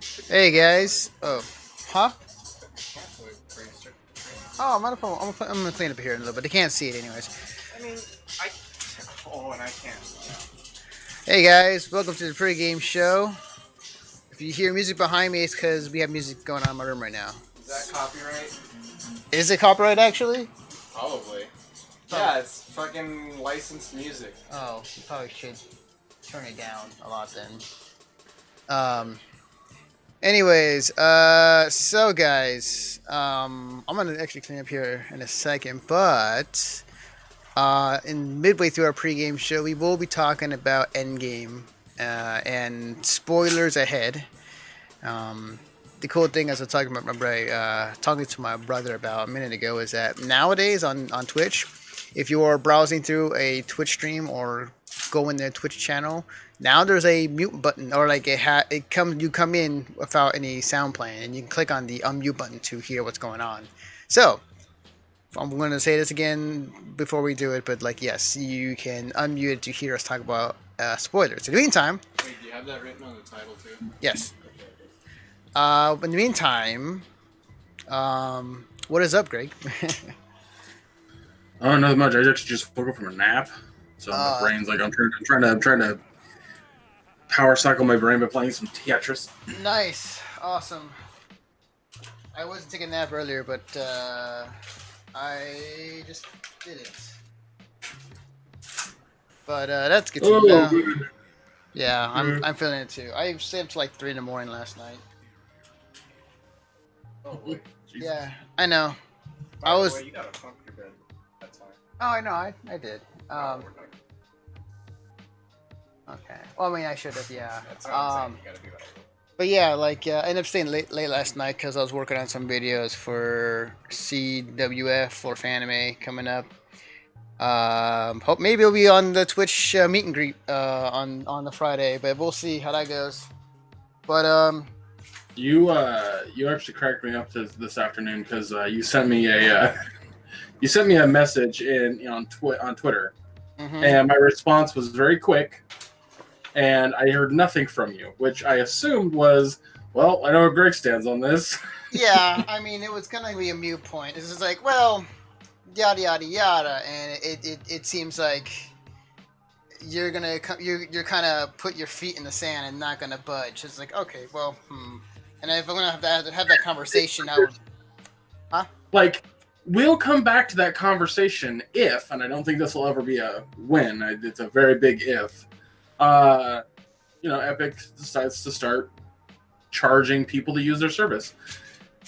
Hey guys. Oh, huh? Oh, I'm I'm gonna clean up here in a little bit. They can't see it anyways. I mean, I. Oh, and I can't. Hey guys, welcome to the pregame show. If you hear music behind me, it's because we have music going on in my room right now. Is that copyright? Is it copyright actually? Probably. Yeah, it's fucking licensed music. Oh, you probably should turn it down a lot then. Um. Anyways, so guys, I'm gonna actually clean up here in a second, but in midway through our pregame show, we will be talking about Endgame and spoilers ahead. Um, the cool thing, as I was talking about talking to my brother about a minute ago, is that nowadays on Twitch, if you are browsing through a Twitch stream or go in their Twitch channel, now there's a mute button, or like you come in without any sound playing, and you can click on the unmute button to hear what's going on. So I'm going to say this again before we do it, but like, yes, you can unmute it to hear us talk about spoilers. In the meantime, Wait, do you have that written on the title too? yes. In the meantime, what is up, Greg? Oh, not much. I actually just woke up from a nap, so my brain's like I'm trying to power cycle my brain by playing some Tetris. Nice, awesome. I wasn't taking a nap earlier, but I just did it. But that's good to know. Good. Yeah, I'm feeling it too. I stayed up to like 3 in the morning last night. Oh, wait. Yeah, I know. By the way, you gotta pump your bed. That's fine. Oh, I know. I did. Okay. Well, I mean, I should have. Yeah. That's what I'm saying. You gotta do that. But yeah, like I ended up staying late last night because I was working on some videos for CWF for Fanime coming up. Hope maybe it'll be on the Twitch meet and greet on the Friday, but we'll see how that goes. But You actually cracked me up this afternoon because you sent me a message on Twitter, and my response was very quick, and I heard nothing from you, which I assumed was, well, I know where Greg stands on this. yeah, I mean, it was gonna be a mute point. It's just like, well, yada yada yada, and it seems like you're gonna you're kind of put your feet in the sand and not gonna budge. It's like, okay, well, and if I'm gonna have that conversation, I would, huh? Like, we'll come back to that conversation if, and I don't think this will ever be a when. It's a very big if. Epic decides to start charging people to use their service.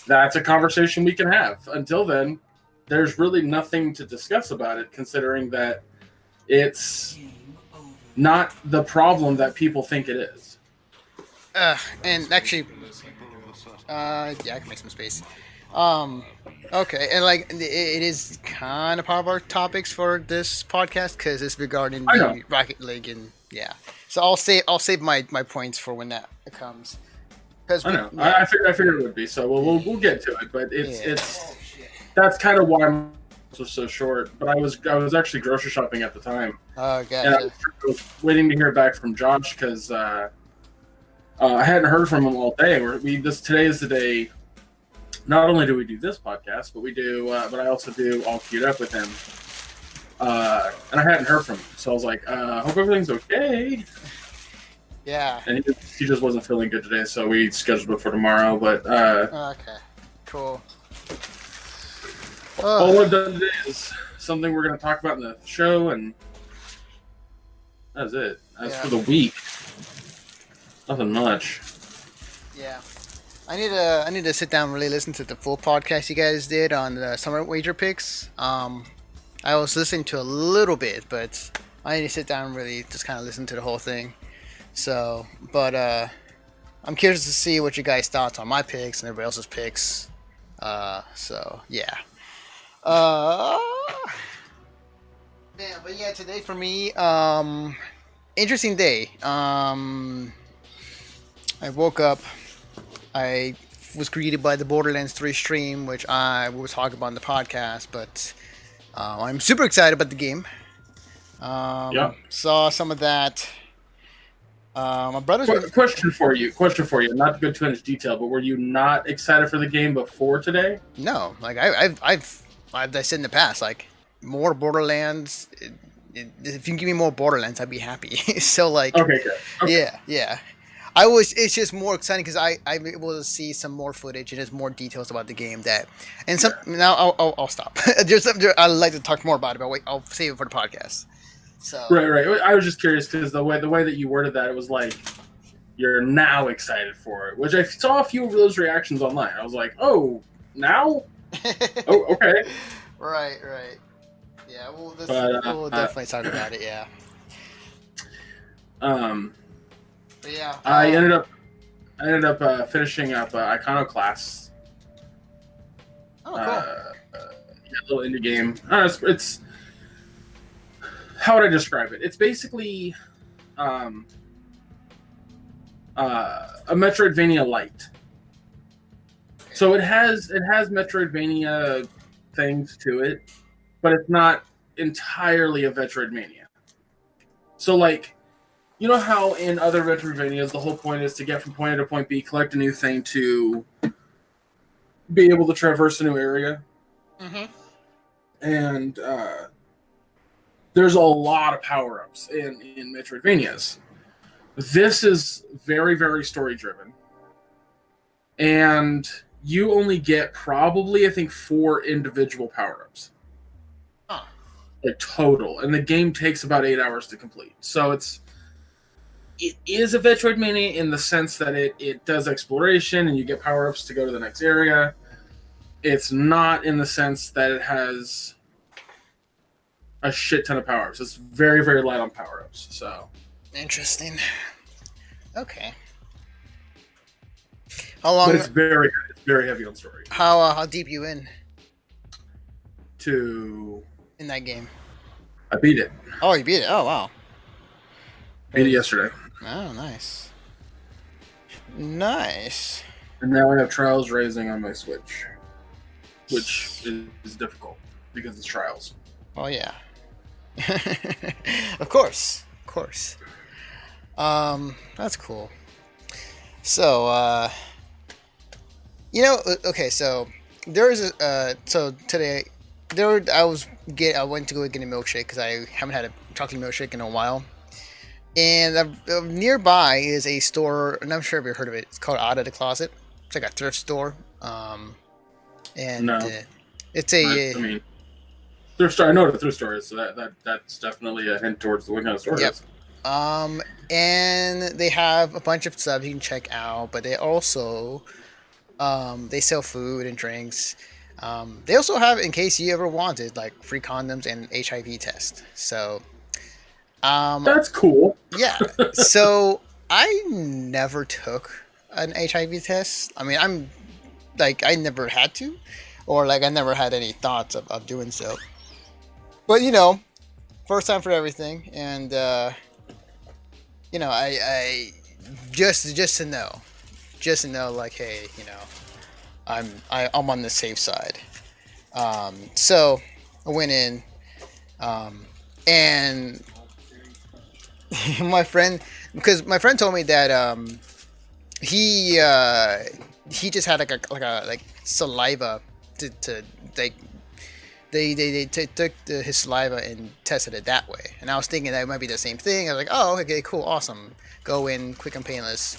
That's a conversation we can have. Until then, there's really nothing to discuss about it, considering that it's not the problem that people think it is. And actually, yeah, I can make some space. Okay, and like it is kind of part of our topics for this podcast because it's regarding the Rocket League, and yeah. So I'll save my points for when that comes. I know. Yeah. I figured it would be. So we'll get to it, but it's that's kind of why my was so short. But I was actually grocery shopping at the time. Oh, gotcha. And I was waiting to hear back from Josh because I hadn't heard from him all day. Today is the day. Not only do we do this podcast, but I also do All Queued Up with him. And I hadn't heard from him, so I was like, hope everything's okay. Yeah. And he just wasn't feeling good today, so we scheduled it for tomorrow. But okay, cool. All we've done today is something we're going to talk about in the show, and that's it. As for the week, nothing much. Yeah. I need to sit down and really listen to the full podcast you guys did on the summer wager picks. I was listening to a little bit, but I need to sit down and really just kind of listen to the whole thing. So, but I'm curious to see what you guys' thoughts on my picks and everybody else's picks. So yeah. Yeah, but yeah, today for me, interesting day. I woke up. I was greeted by the Borderlands 3 stream, which I will talk about in the podcast, but I'm super excited about the game. Saw some of that. My brother's been. Question for you. Not to go too much detail, but were you not excited for the game before today? No, like I've I said in the past, like more Borderlands. If you can give me more Borderlands, I'd be happy. So like, Okay, good. Okay. yeah. I was. It's just more exciting because I'm able to see some more footage and there's more details about the game that. And some now I'll stop. I'd like to talk more about it, but wait, I'll save it for the podcast. So Right. I was just curious because the way that you worded that, it was like you're now excited for it, which I saw a few of those reactions online. I was like, oh, now? Oh, okay. Right. Yeah, we'll definitely talk about it. Yeah. But yeah. I ended up finishing up Iconoclast. Oh, cool. A little indie game. It's how would I describe it? It's basically a Metroidvania light. Okay. So it has Metroidvania things to it, but it's not entirely a Metroidvania. So like, you know how in other Metroidvanias the whole point is to get from point A to point B, collect a new thing to be able to traverse a new area? Mm-hmm. And there's a lot of power-ups in Metroidvanias. This is very, very story-driven. And you only get probably, I think, 4 individual power-ups. Huh. Like, total. And the game takes about 8 hours to complete. So it is a Metroidvania in the sense that it does exploration and you get power-ups to go to the next area. It's not in the sense that it has a shit ton of power-ups. It's very, very light on power-ups. So interesting. Okay. How long? But it's very heavy on story. How deep you in that game? I beat it. Oh, you beat it. Oh, wow. Beat it yesterday. Oh, nice. Nice. And now I have Trials Rising on my Switch, which is difficult because it's Trials. Oh yeah. Of course. That's cool. So, okay, so there is so today I went to go get a milkshake because I haven't had a chocolate milkshake in a while, and nearby is a store, and I'm sure if you've heard of it. It's called Out of the Closet. It's like a thrift store, and no. It's I mean, thrift store. I know what a thrift store is, so that's definitely a hint towards what kind of store it is. And they have a bunch of stuff you can check out, but they also they sell food and drinks. They also have, in case you ever wanted, like free condoms and HIV test. So that's cool. Yeah. So I never took an HIV test. I mean, I never had to, or like I never had any thoughts of doing so. But first time for everything, and I just to know, like, hey, I'm on the safe side. So I went in, and my friend told me that he just had like a saliva to like. They took his saliva and tested it that way. And I was thinking that it might be the same thing. I was like, oh, okay, cool, awesome. Go in, quick and painless.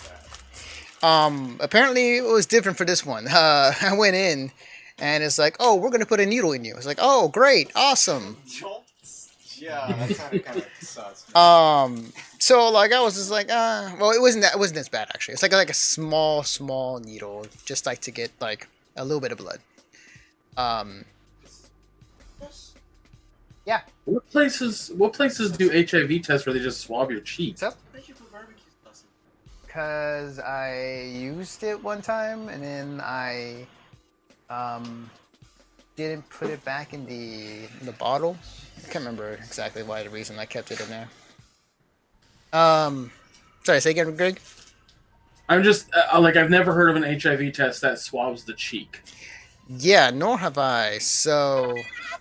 Apparently it was different for this one. I went in, and it's like, oh, we're going to put a needle in you. It's like, oh, great, awesome. Yeah, that sounded kind of sus. So, like, I was just like, well, it wasn't as bad, actually. It's like a small needle, just like to get, like, a little bit of blood. Yeah. What places do HIV tests where they just swab your cheeks? Because I used it one time and then I didn't put it back in the bottle. I can't remember exactly why the reason I kept it in there. Sorry, say again, Greg. I'm just I've never heard of an HIV test that swabs the cheek. Yeah, nor have I. So,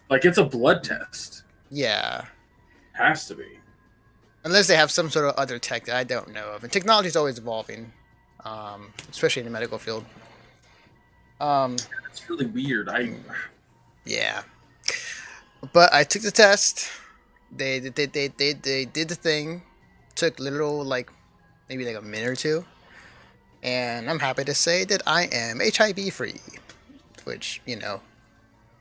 like, it's a blood test. Yeah. Has to be. Unless they have some sort of other tech that I don't know of. And technology is always evolving, especially in the medical field. It's really weird. Yeah. But I took the test. They did the thing. Took literal maybe like a minute or two, and I'm happy to say that I am HIV free. Which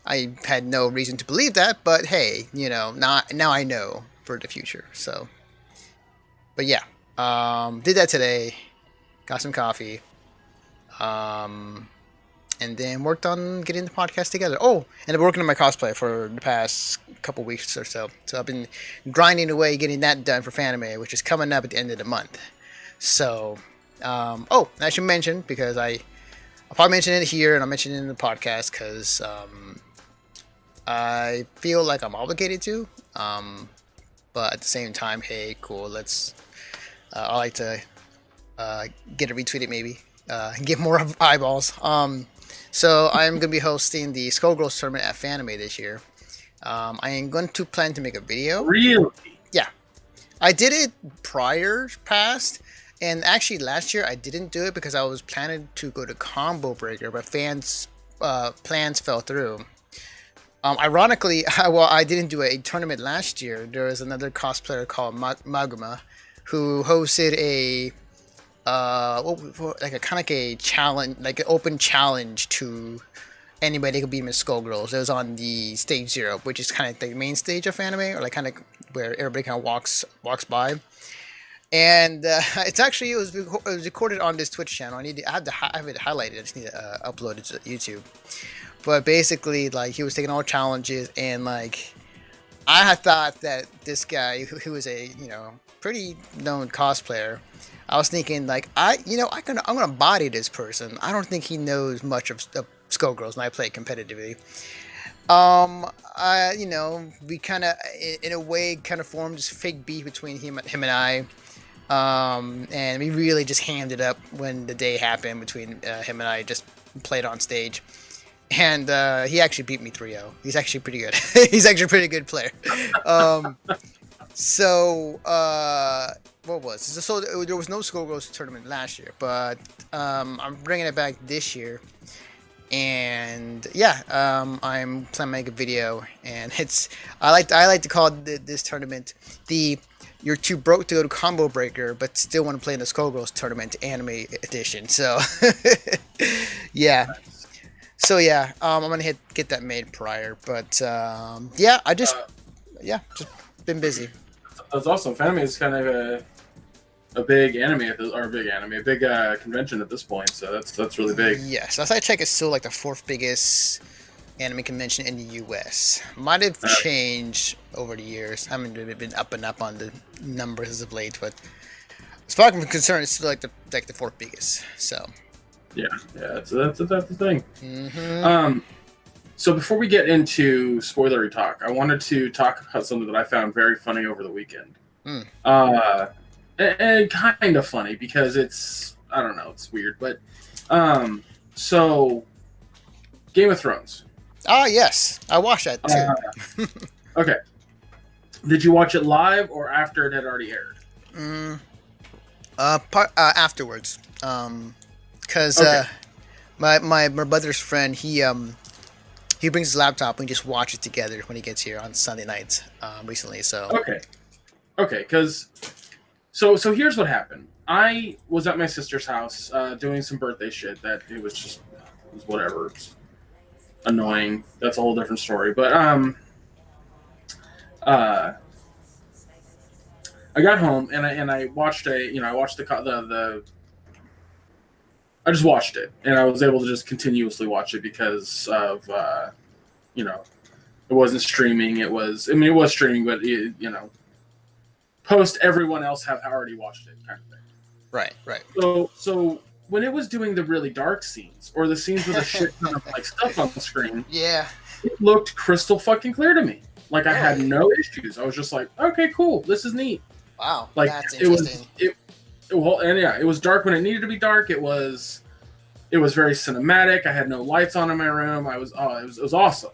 I had no reason to believe that, but hey, now I know for the future. So, but yeah, did that today. Got some coffee. And then worked on getting the podcast together. Oh, and I've been working on my cosplay for the past couple weeks or so. So I've been grinding away getting that done for Fanime, which is coming up at the end of the month. So, I should mention, because I'll probably mention it here and I'll mention it in the podcast because I feel like I'm obligated to. But at the same time, hey, cool, I like to get it retweeted maybe. Get more eyeballs. So I'm going to be hosting the Skullgirls tournament at Fanime this year. I am going to plan to make a video. Really? Yeah. I did it past, and actually last year I didn't do it because I was planning to go to Combo Breaker, but plans fell through. Ironically, I didn't do a tournament last year. There was another cosplayer called Maguma who hosted a a challenge, like an open challenge to anybody that could beat him in Skullgirls. It was on the stage 0, which is kind of the main stage of anime, or like kind of where everybody kind of walks by. And it was recorded on this Twitch channel. I have it highlighted. I just need to upload it to YouTube. But basically, like, he was taking all challenges, and like, I had thought that this guy, who is a pretty known cosplayer, I was thinking like, I'm gonna body this person. I don't think he knows much of Skullgirls, and I play competitively. We kind of, in a way, kind of formed this fake beef between him and I. And we really just hammed it up when the day happened between him and I. Just played on stage. And he actually beat me 3-0. He's actually pretty good. He's actually a pretty good player. What was this? So there was no Skullgirls tournament last year, but I'm bringing it back this year. And yeah, I'm planning to make a video, and I like to call this tournament you're too broke to go to Combo Breaker, but still want to play in the Skullgirls tournament anime edition. So yeah. So yeah, I'm gonna get that made prior, but just been busy. That's awesome. Fanime is kind of a big convention at this point, so that's really big. Yes, last I checked, it's still like the 4th biggest anime convention in the U.S. Might have changed over the years. I haven't really been up and up on the numbers as of late, but as far as I'm concerned, it's still like the 4th biggest. So. Yeah, that's the thing. Mm-hmm. So before we get into spoilery talk, I wanted to talk about something that I found very funny over the weekend. And kind of funny because it's weird, but so Game of Thrones. Oh yes, I watched that too. Okay, did you watch it live or after it had already aired? Afterwards. Because my brother's friend, he brings his laptop and we just watch it together when he gets here on Sunday nights recently. So okay, because so here's what happened. I was at my sister's house doing some birthday shit that it was whatever. It's annoying. That's a whole different story. But I got home and I watched I just watched it, and I was able to just continuously watch it because of, it wasn't streaming. It was streaming, but post everyone else have already watched it kind of thing. Right. So when it was doing the really dark scenes or the scenes with a shit ton of like stuff on the screen, yeah, it looked crystal fucking clear to me. Like I had no issues. I was just like, okay, cool, this is neat. Wow, like that's interesting. It was dark when it needed to be dark. It was very cinematic. I had no lights on in my room. It was awesome.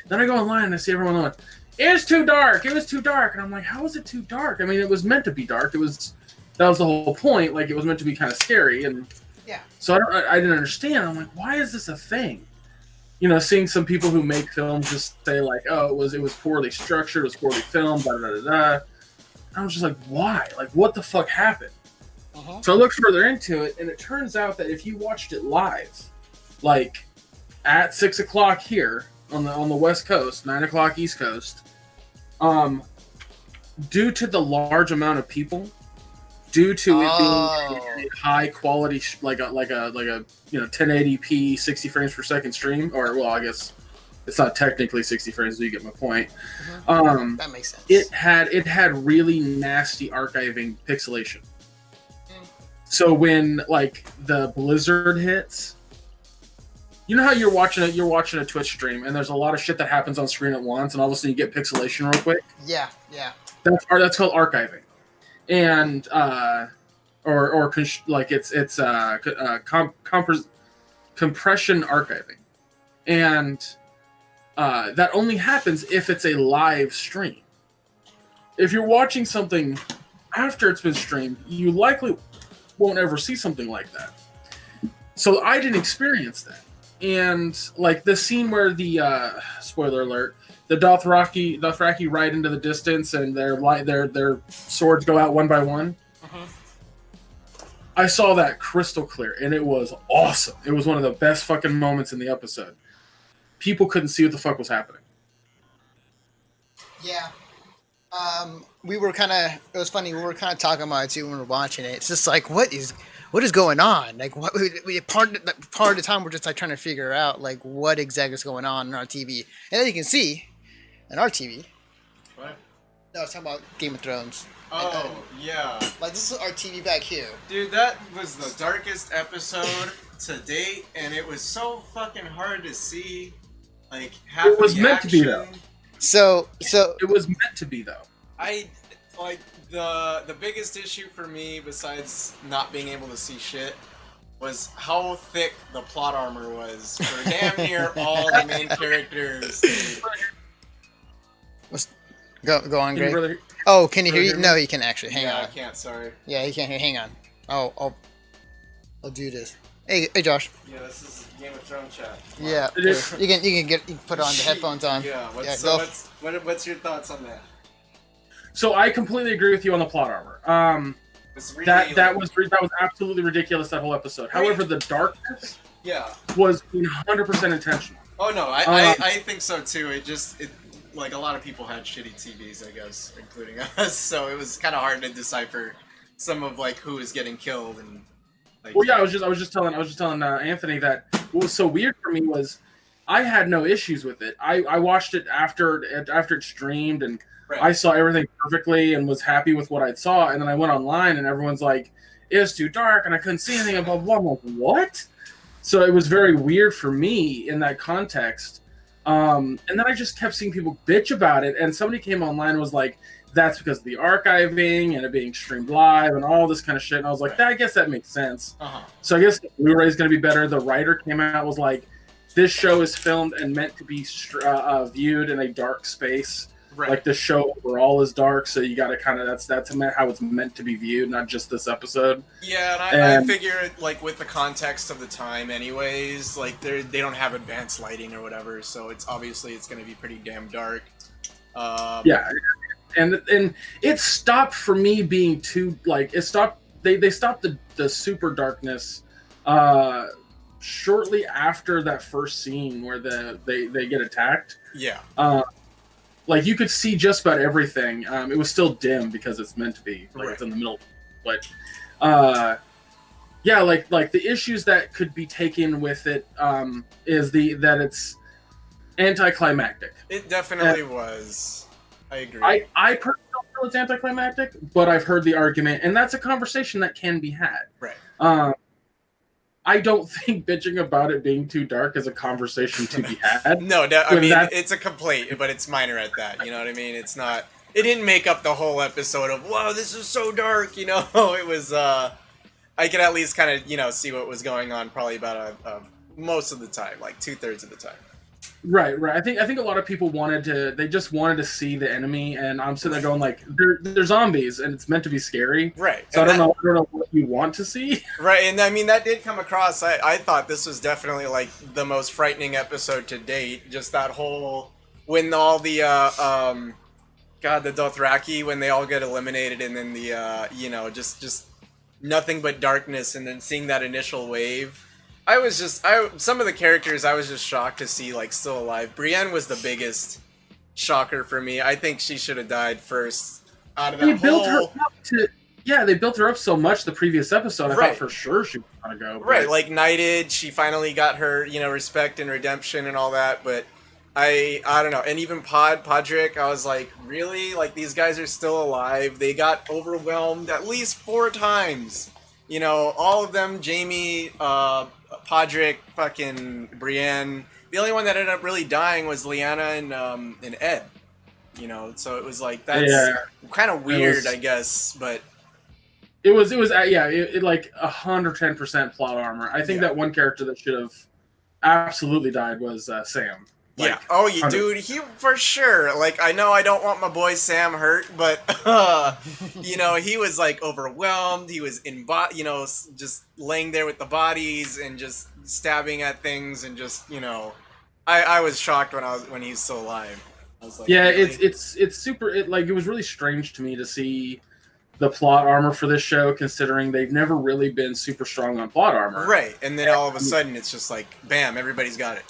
Then I go online and I see everyone on, it was too dark. It was too dark. And I'm like, how was it too dark? I mean, it was meant to be dark. That was the whole point. Like, it was meant to be kind of scary. And Yeah. so I didn't understand. I'm like, why is this a thing? You know, seeing some people who make films just say like, oh, it was poorly structured, it was poorly filmed, da da da da. I was just like, why? Like, what the fuck happened? Uh-huh. So I looked further into it, and it turns out that if you watched it live, like at 6 o'clock here on the West Coast, 9 o'clock East Coast, due to the large amount of people, due to it being a high quality, like a 1080p 60 frames per second stream, or well, I guess it's not technically 60 frames, but you get my point. That makes sense. It had really nasty archiving pixelation. So when like the blizzard hits, you know how you're watching a Twitch stream and there's a lot of shit that happens on screen at once, and all of a sudden you get pixelation real quick. Yeah. That's called archiving, and compression archiving, and that only happens if it's a live stream. If you're watching something after it's been streamed, you likely won't ever see something like that. So I didn't experience that. And like the scene where the spoiler alert, the Dothraki ride into the distance and their swords go out one by one. I saw that crystal clear, and it was awesome. It was one of the best fucking moments in the episode. People couldn't see what the fuck was happening. Yeah. It was funny, we were kind of talking about it too when we were watching it. It's just like, what is going on? Like, part of the time we're just like trying to figure out like what exactly is going on our TV. And then you can see on our TV. What? No, I was talking about Game of Thrones. Oh, yeah. Like, this is our TV back here. Dude, that was the darkest episode to date, and it was so fucking hard to see. Like, half it was the meant action. to be though. So it was meant to be though. I like the biggest issue for me, besides not being able to see shit, was how thick the plot armor was for damn near all the main characters. Go on, Greg. Brother, Oh, can you hear you? No, he can actually. Hang on. I can't. Sorry. Yeah, he can't hear. Hang on. I'll do this. Hey, Josh. Yeah, this is Game of Thrones chat. Yeah, you can put on the headphones on. Yeah. What's your thoughts on that? So I completely agree with you on the plot armor. Really, that was absolutely ridiculous, that whole episode. However, the darkness was 100% intentional. Oh no, I think so too. It like a lot of people had shitty TVs, I guess, including us. So it was kind of hard to decipher some of like who was getting killed and. Like, well, yeah, I was just telling Anthony that what was so weird for me was I had no issues with it. I watched it after it streamed, and right. I saw everything perfectly and was happy with what I saw. And then I went online and everyone's like, "It's too dark and I couldn't see anything." And blah blah. I'm like, what? So it was very weird for me in that context. And then I just kept seeing people bitch about it, and somebody came online and was like, that's because of the archiving and it being streamed live and all this kind of shit. And I was like, I guess that makes sense. So I guess the Blu-ray is going to be better. The writer came out and was like, this show is filmed and meant to be viewed in a dark space. Right. Like the show overall is dark, so you got to kind of that's how it's meant to be viewed, not just this episode. Yeah, and I figure like with the context of the time, anyways, like they don't have advanced lighting or whatever, so it's going to be pretty damn dark. Yeah, and it stopped for me being too like it stopped. They stopped the super darkness shortly after that first scene where they get attacked. Yeah. Like you could see just about everything. It was still dim because it's meant to be. Like It's in the middle. But yeah, like the issues that could be taken with it is that it's anticlimactic. It definitely was. I agree. I personally don't feel it's anticlimactic, but I've heard the argument, and that's a conversation that can be had. Right. I don't think bitching about it being too dark is a conversation to be had. No, I mean, it's a complaint, but it's minor at that. You know what I mean? It's not. It didn't make up the whole episode of, wow, this is so dark. You know, it was. I could at least kind of see what was going on probably about most of the time, like 2/3 of the time. Right. I think a lot of people they just wanted to see the enemy, and I'm sitting there going like, they're zombies, and it's meant to be scary. Right. So And I don't know what you want to see. right, and I mean that did come across. I thought this was definitely like the most frightening episode to date. Just that whole when all the God, the Dothraki, when they all get eliminated, and then the just nothing but darkness, and then seeing that initial wave. Some of the characters I was just shocked to see like still alive. Brienne was the biggest shocker for me. I think she should have died first out of that They built her whole. up to they built her up so much the previous episode. I Right. thought for sure she was gonna go. Right, but- like knighted, she finally got her, respect and redemption and all that, but I don't know. And even Podrick, I was like, really? Like these guys are still alive. They got overwhelmed at least 4 times. All of them, Jamie, Podrick, fucking Brienne. The only one that ended up really dying was Lyanna and Ed. So it was like that's kind of weird, I guess, but It was like 110% plot armor. I think that one character that should have absolutely died was Sam. Like, yeah. Oh, dude, he for sure. Like, I know I don't want my boy Sam hurt, but he was like overwhelmed. He was just laying there with the bodies and just stabbing at things and just I was shocked when he was still alive. I was like, yeah, really? it's super. It was really strange to me to see the plot armor for this show, considering they've never really been super strong on plot armor. Right, and then all of a sudden it's just like, bam, everybody's got it.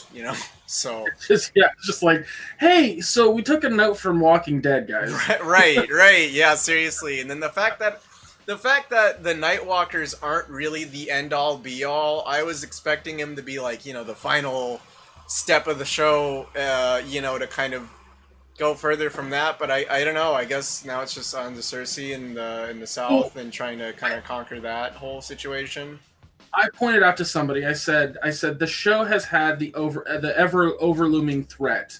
So just like, hey, so we took a note from Walking Dead, guys. right, yeah, seriously. And then the fact that the Nightwalkers aren't really the end all be all. I was expecting him to be like, the final step of the show, to kind of go further from that, but I don't know. I guess now it's just on the Cersei in the south and trying to kind of conquer that whole situation. I pointed out to somebody. I said the show has had the ever overlooming threat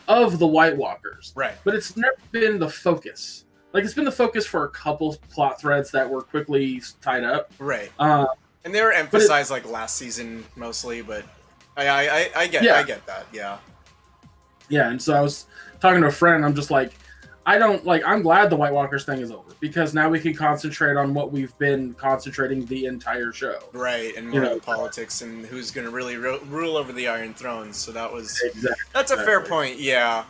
of the White Walkers, Right? But it's never been the focus. Like, it's been the focus for a couple plot threads that were quickly tied up, Right? And they were emphasized like last season mostly, but I get that, yeah. Yeah, and so I was talking to a friend, and I'm just like, I'm glad the White Walkers thing is over, because now we can concentrate on what we've been concentrating the entire show. Right, and more on politics and who's going to really rule over the Iron Throne. So that's a fair point, yeah.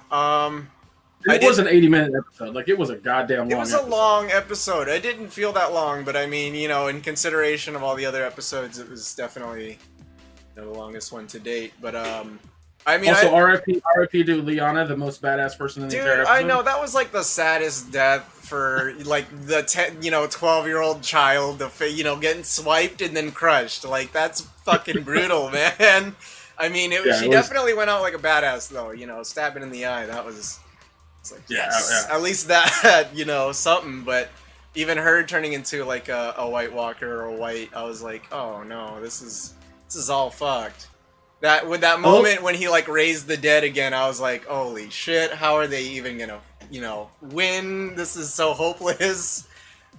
It was an 80-minute episode. Like, it was a goddamn long It was a long episode. I didn't feel that long, but I mean, in consideration of all the other episodes, it was definitely the longest one to date. But, I mean, also, RIP to Lyanna, the most badass person in the entire episode. I know, that was like the saddest death for like the 12-year-old child, getting swiped and then crushed. Like, that's fucking brutal, man. I mean, she definitely went out like a badass, though. Stabbing in the eye. That was, it's like, yes, at least that had, something. But even her turning into like a White Walker or a White, I was like, oh no, this is all fucked. That moment when he like raised the dead again, I was like, holy shit, how are they even gonna, win? This is so hopeless.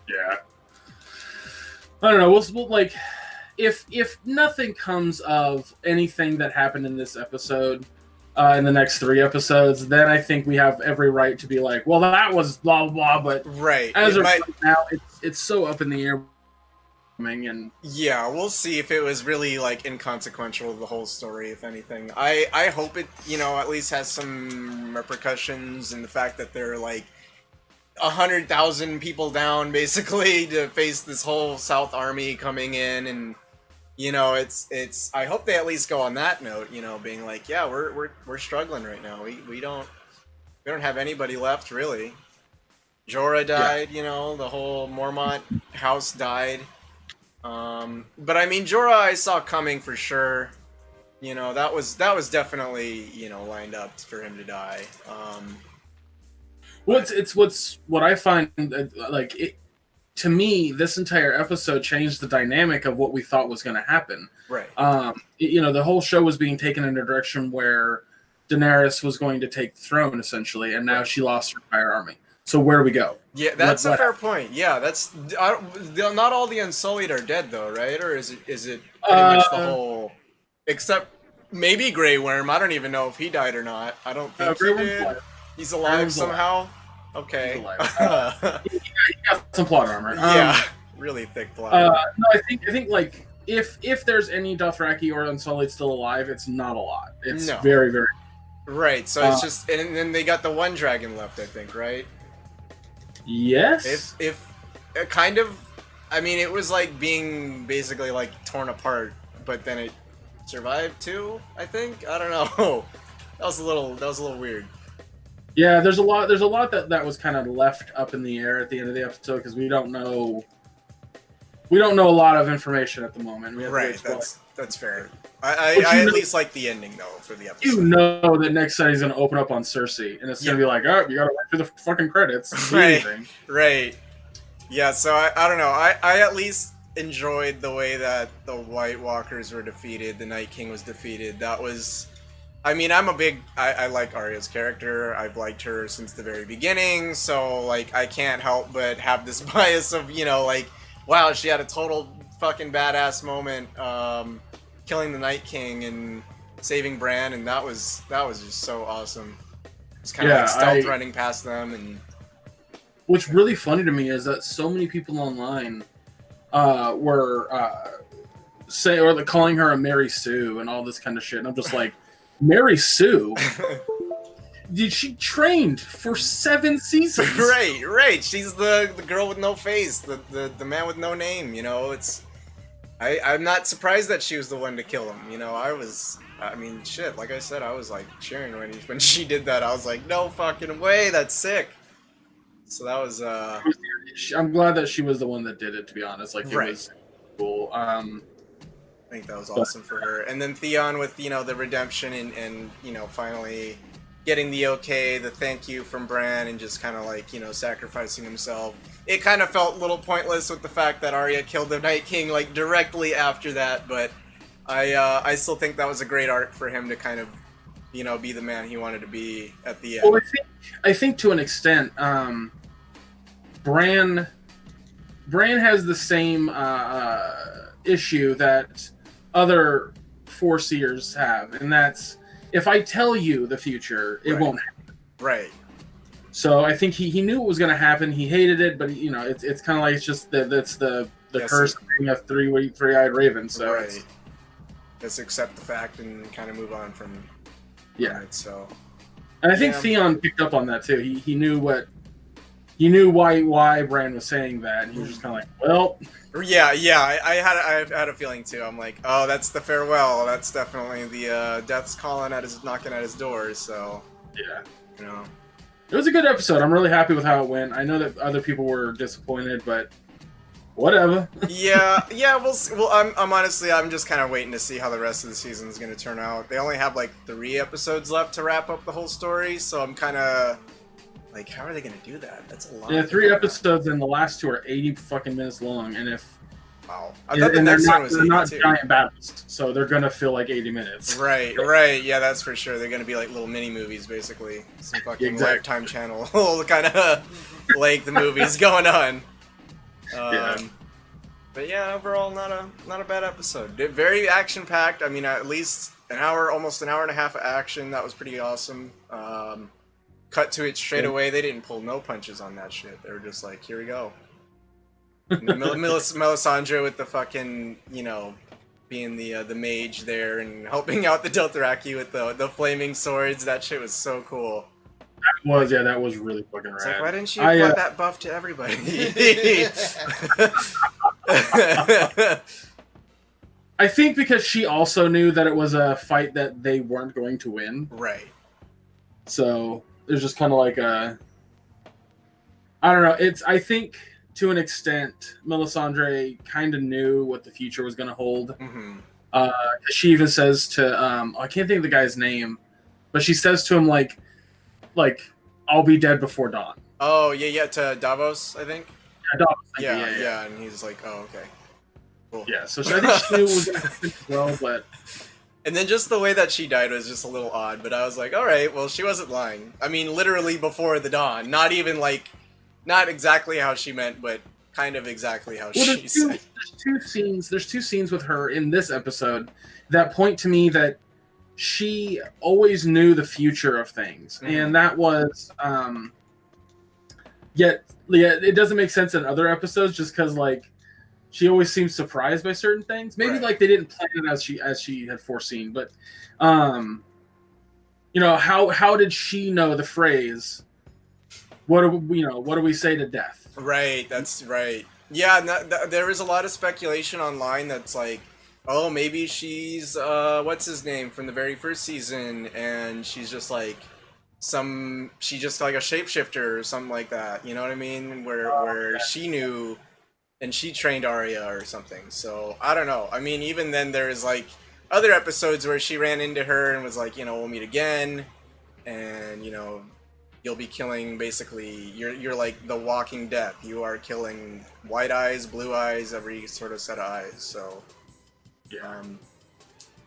Yeah. I don't know. We'll like, if nothing comes of anything that happened in this episode, in the next 3 episodes, then I think we have every right to be like, well, that was blah blah blah. But right, as of right now, it's so up in the air. And yeah, we'll see if it was really like inconsequential the whole story, if anything. I hope it at least has some repercussions in the fact that they're like 100,000 people down basically to face this whole South Army coming in, and it's I hope they at least go on that note, being like, yeah, we're struggling right now. We don't have anybody left really. Jorah died, the whole Mormont house died. But I mean, Jorah I saw coming for sure. That was definitely, lined up for him to die. What I find to me, this entire episode changed the dynamic of what we thought was going to happen. Right. The whole show was being taken in a direction where Daenerys was going to take the throne essentially, and now she lost her entire army. So where do we go? Yeah, that's a fair point. Yeah, that's not all the Unsullied are dead though, right? Or is it pretty much the whole, except maybe Grey Worm. I don't even know if he died or not. I don't think Grey he Worm's did. alive. He's alive Worm's somehow. He's Okay. alive. He got some plot armor. Yeah, really thick plot. No, I think like if there's any Dothraki or Unsullied still alive, it's not a lot. It's very, very right. So it's just, and then they got the one dragon left, I think, right? Yes. If kind of, I mean, it was like being basically like torn apart, but then it survived too. I think. I don't know. That was a little weird. Yeah, there's a lot that was kind of left up in the air at the end of the episode because we don't know a lot of information at the moment. Right, that's fair. I at least like the ending though for the episode. You know that next time he's gonna open up on Cersei, and it's gonna be like, oh, you gotta wait for the fucking credits. To see anything. Right. Yeah. So I don't know. I at least enjoyed the way that the White Walkers were defeated. The Night King was defeated. That was. I mean, I like Arya's character. I've liked her since the very beginning, so, like, I can't help but have this bias of, like, wow, she had a total fucking badass moment, killing the Night King and saving Bran, and that was just so awesome. It's kind of like stealth running past them, and... What's really funny to me is that so many people online were calling her a Mary Sue and all this kind of shit, and I'm just like... Mary Sue? She trained for 7 seasons. Right. She's the girl with no face, the man with no name. It's. I'm not surprised that she was the one to kill him. I mean, shit. Like I said, I was like cheering when she did that. I was like, no fucking way, that's sick. So that was. I'm glad that she was the one that did it. To be honest, like it was cool. I think that was awesome for her. And then Theon with, the redemption and finally getting the okay, the thank you from Bran and just kind of like, sacrificing himself. It kind of felt a little pointless with the fact that Arya killed the Night King like directly after that, but I still think that was a great arc for him to kind of, be the man he wanted to be at the end. Well, I think to an extent, Bran has the same issue that other Foreseers have, and that's if I tell you the future, it won't happen. Right. So I think he knew it was going to happen. He hated it, but it's kind of like it's just that's the curse of being a three-eyed raven. So just accept the fact and kind of move on from it. So, and I think Theon picked up on that too. He knew why Bran was saying that, and he was just kind of like, well. Yeah. I had a feeling too. I'm like, oh, that's the farewell. That's definitely the death's knocking at his door. So yeah, it was a good episode. I'm really happy with how it went. I know that other people were disappointed, but whatever. yeah. We'll see. Well, I'm honestly, I'm just kind of waiting to see how the rest of the season is going to turn out. They only have like 3 episodes left to wrap up the whole story, so I'm kind of. Like, how are they gonna do that? That's a lot. Yeah, 3 episodes, and the last 2 are 80 fucking minutes long. And wow, I thought the next one was 82. They're not giant battles, so they're gonna feel like 80 minutes. Right. Yeah, that's for sure. They're gonna be like little mini movies, basically. Some fucking Lifetime channel kind of like the movies going on. But yeah, overall, not a bad episode. Very action packed. I mean, at least almost an hour and a half of action. That was pretty awesome. Cut to it straight away. They didn't pull no punches on that shit. They were just like, here we go. Melisandre with the fucking, being the mage there and helping out the Dothraki with the flaming swords. That shit was so cool. That was really fucking rad. It's like, why didn't you put that buff to everybody? I think because she also knew that it was a fight that they weren't going to win. Right. So there's just kind of like I don't know. I think to an extent, Melisandre kind of knew what the future was going to hold. Mm-hmm. She even says to, I can't think of the guy's name, but she says to him like, I'll be dead before dawn. Oh, yeah, to Davos, I think. Yeah, Davos. Yeah, and he's like, oh, okay. Cool. Yeah, so I think she knew it was going to happen well, but... And then just the way that she died was just a little odd, but I was like, alright, well, she wasn't lying. I mean, literally before the dawn. Not even like, not exactly how she meant, but kind of exactly how she said. There's two scenes with her in this episode that point to me that she always knew the future of things, and that was yet it doesn't make sense in other episodes just because like she always seems surprised by certain things. Maybe like they didn't plan it as she had foreseen, but you know, how did she know the phrase? What do we say to death? Right, that's right. Yeah, there is a lot of speculation online that's like, oh, maybe she's what's his name from the very first season, and she's just like she's just like a shapeshifter or something like that. You know what I mean? Where she knew and she trained Arya or something. So I don't know. I mean, even then there's like other episodes where she ran into her and was like, you know, we'll meet again, and you know, you'll be killing basically. You're like the walking death. You are killing white eyes, blue eyes, every sort of set of eyes. So yeah.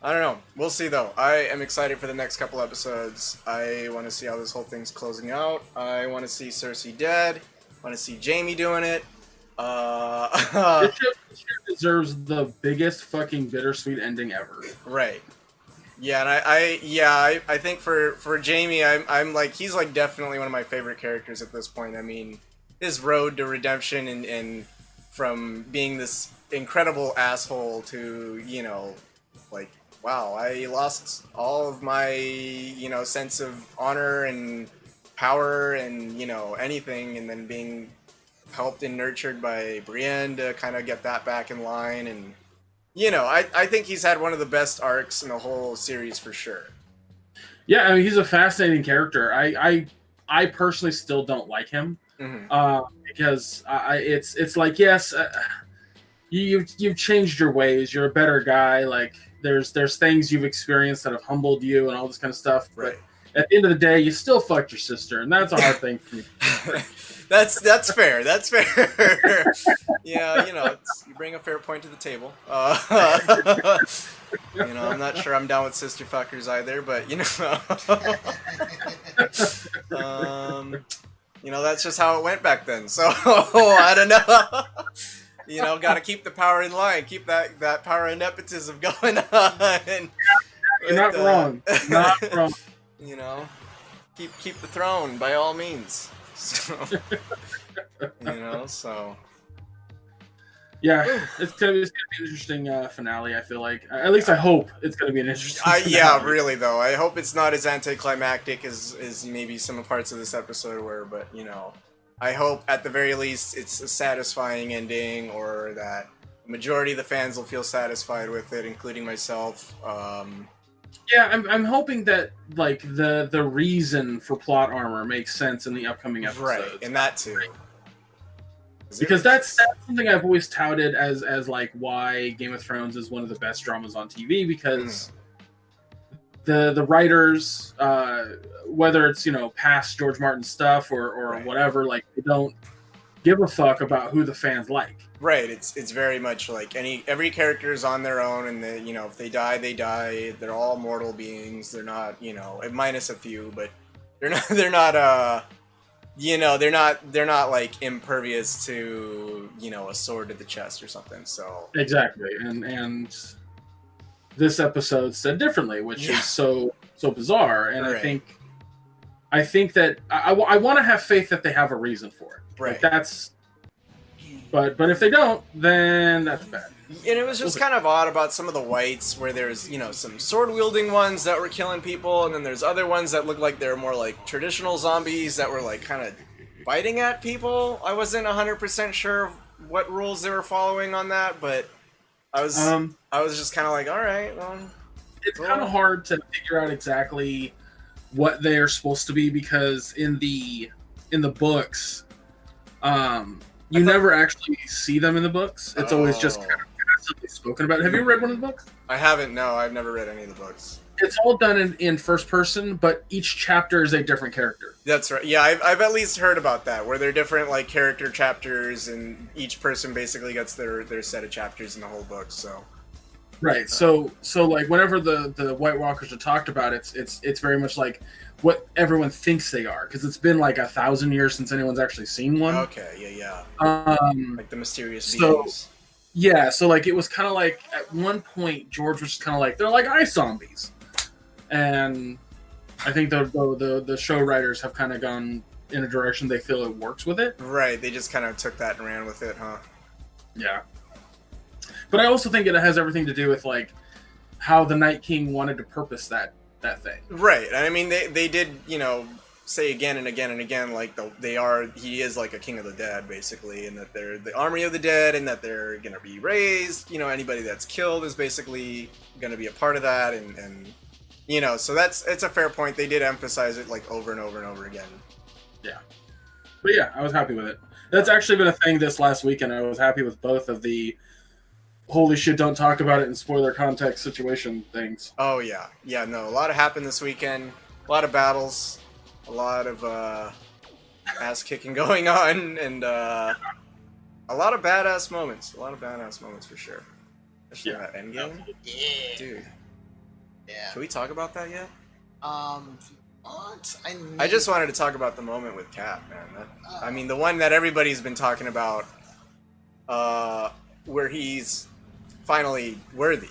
I don't know. We'll see though. I am excited for the next couple episodes. I want to see how this whole thing's closing out. I want to see Cersei dead. I want to see Jaime doing it. This show deserves the biggest fucking bittersweet ending ever. Right. Yeah, and I think for Jaime, I'm like, he's like definitely one of my favorite characters at this point. I mean, his road to redemption and from being this incredible asshole to, you know, like, wow, I lost all of my, you know, sense of honor and power and, you know, anything, and then being helped and nurtured by Brienne to kind of get that back in line. And, you know, I think he's had one of the best arcs in the whole series for sure. Yeah, I mean, he's a fascinating character. I personally still don't like him because it's like, yes, you've changed your ways. You're a better guy. Like there's things you've experienced that have humbled you and all this kind of stuff. Right. But at the end of the day, you still fucked your sister, and that's a hard thing for me. That's fair. That's fair. Yeah, you know, you bring a fair point to the table. You know, I'm not sure I'm down with sister fuckers either, but you know, you know, that's just how it went back then. So I don't know. You know, got to keep the power in line, keep that power of nepotism going on. You're not wrong. Not wrong. You know, keep the throne by all means. So, you know, so yeah, it's gonna be an interesting finale. I feel like, at least I hope it's gonna be an interesting. Yeah, really though. I hope it's not as anticlimactic as maybe some parts of this episode were, but you know, I hope at the very least it's a satisfying ending, or that the majority of the fans will feel satisfied with it, including myself. Yeah, I'm hoping that like the reason for plot armor makes sense in the upcoming episodes. Right, and that too. Because that's something I've always touted as like why Game of Thrones is one of the best dramas on TV, because the writers, whether it's, you know, past George Martin stuff or whatever, like they don't give a fuck about who the fans like. Right, it's very much like every character is on their own, and you know, if they die, they die. They're all mortal beings. They're not, you know, minus a few, but they're not you know, they're not like impervious to, you know, a sword to the chest or something. So exactly, and this episode said differently, which is so bizarre. And I think that I want to have faith that they have a reason for it. Right. Like that's. But if they don't, then that's bad. And it was just kind of odd about some of the whites, where there's, you know, some sword-wielding ones that were killing people, and then there's other ones that looked like they're more like traditional zombies that were like kind of biting at people. I wasn't 100% sure what rules they were following on that, but I was just kind of like, all right. It's kind of hard to figure out exactly what they are supposed to be, because in the books, you never actually see them in the books. It's always just kind of passively spoken about. Have you read one of the books? I haven't. No, I've never read any of the books. It's all done in first person, but each chapter is a different character. That's right. Yeah, I've at least heard about that, where they're different like character chapters, and each person basically gets their set of chapters in the whole book. So. Right. So like whenever the White Walkers are talked about, it's very much like what everyone thinks they are, because it's been like 1,000 years since anyone's actually seen one. Okay, yeah. Like the mysterious beings. Yeah, so like it was kind of like at one point George was just kind of like, they're like ice zombies, and I think the show writers have kind of gone in a direction they feel it works with it. Right, they just kind of took that and ran with it, huh? Yeah. But I also think it has everything to do with like how the Night King wanted to purpose that thing. Right. I mean, they did, say again and again and again, like he is like a king of the dead, basically, and that they're the army of the dead, and that they're gonna be raised. Anybody that's killed is basically gonna be a part of that, and so it's a fair point. They did emphasize it like over and over and over again. Yeah. But yeah, I was happy with it. That's actually been a thing this last weekend. I was happy with both of the holy shit, don't talk about it in spoiler context situation things. Oh, yeah. Yeah, no, a lot happened this weekend. A lot of battles. A lot of ass-kicking going on. And a lot of badass moments. A lot of badass moments for sure. Especially that Endgame. Yeah. Dude. Yeah. Can we talk about that yet? What? I just wanted to talk about the moment with Cap, man. I mean, the one that everybody's been talking about, where he's finally worthy.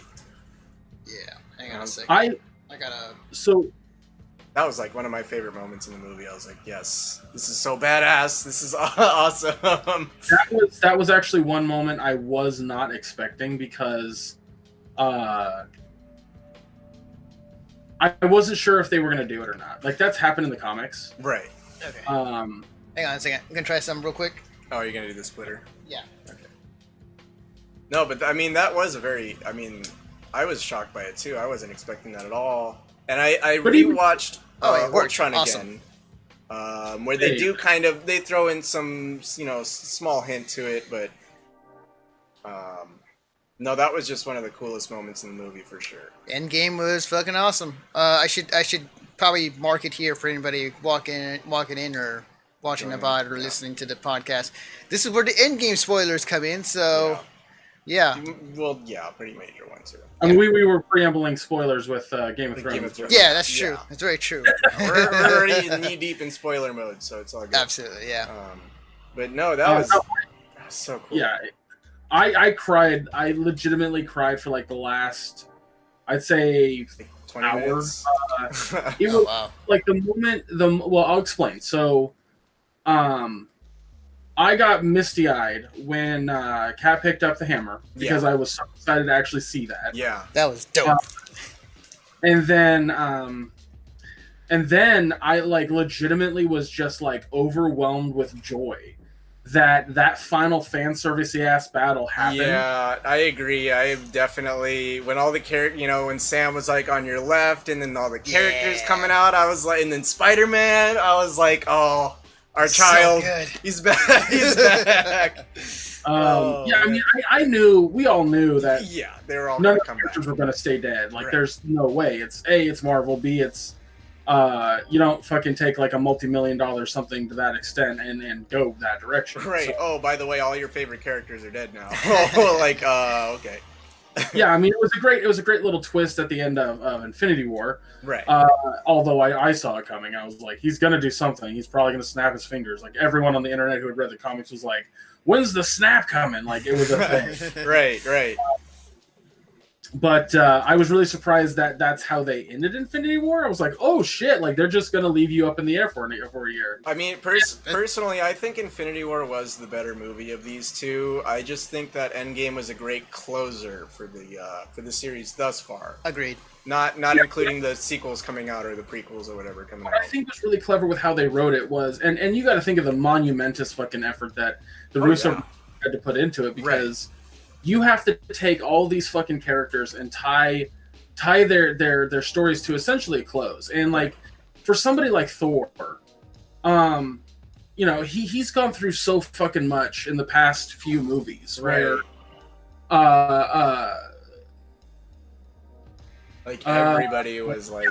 Yeah. Hang on a second. I gotta. So. That was like one of my favorite moments in the movie. I was like, yes, this is so badass. This is awesome. That was actually one moment I was not expecting because, I wasn't sure if they were going to do it or not. Like, that's happened in the comics. Right. Okay. Hang on a second. I'm going to try something real quick. Oh, you're going to do the splitter? Yeah. Okay. No, but I mean, that was I was shocked by it too. I wasn't expecting that at all. And I rewatched Ultron again. Where they do they throw in some, small hint to it, but no, that was just one of the coolest moments in the movie for sure. Endgame was fucking awesome. I should probably mark it here for anybody walking in or watching the VOD or listening to the podcast. This is where the Endgame spoilers come in, so yeah. Well, yeah, pretty major ones. I mean, we were preambling spoilers with Game of Thrones. Yeah, that's true. That's very true. We're already knee deep in spoiler mode, so it's all good. Absolutely, yeah. But no, that was so cool. Yeah, I cried. I legitimately cried for like the last, I'd say, 20 hour. minutes. It was like the moment. Well, I'll explain. So, I got misty-eyed when Cap picked up the hammer because I was so excited to actually see that. Yeah, that was dope. And then I like legitimately was just like overwhelmed with joy that final fan servicey ass battle happened. Yeah, I agree. I definitely when all the when Sam was like on your left, and then all the characters coming out, I was like, and then Spider-Man, I was like, oh. Our child, so he's back. He's back. Yeah, I mean, we all knew that. Yeah, they were all none of the come characters back. were going to stay dead. Like, there's no way. It's A, it's Marvel. B, it's you don't fucking take like a multi-million-dollar something to that extent and go that direction. Right. So, oh, by the way, all your favorite characters are dead now. Okay. Yeah, I mean, it was a great little twist at the end of Infinity War. Right. Although I saw it coming, I was like, he's gonna do something. He's probably gonna snap his fingers. Like everyone on the internet who had read the comics was like, "When's the snap coming?" Like it was a thing. Right. But I was really surprised that that's how they ended Infinity War. I was like, oh shit! Like they're just gonna leave you up in the air for a year. I mean, personally, I think Infinity War was the better movie of these two. I just think that Endgame was a great closer for the series thus far. Agreed. Not including the sequels coming out or the prequels or whatever coming out. What I think was really clever with how they wrote it was, and you got to think of the monumentous fucking effort that the Russo had to put into it because. Right. You have to take all these fucking characters and tie their stories to essentially a close. And like for somebody like Thor, he's gone through so fucking much in the past few movies, right? Like everybody was like.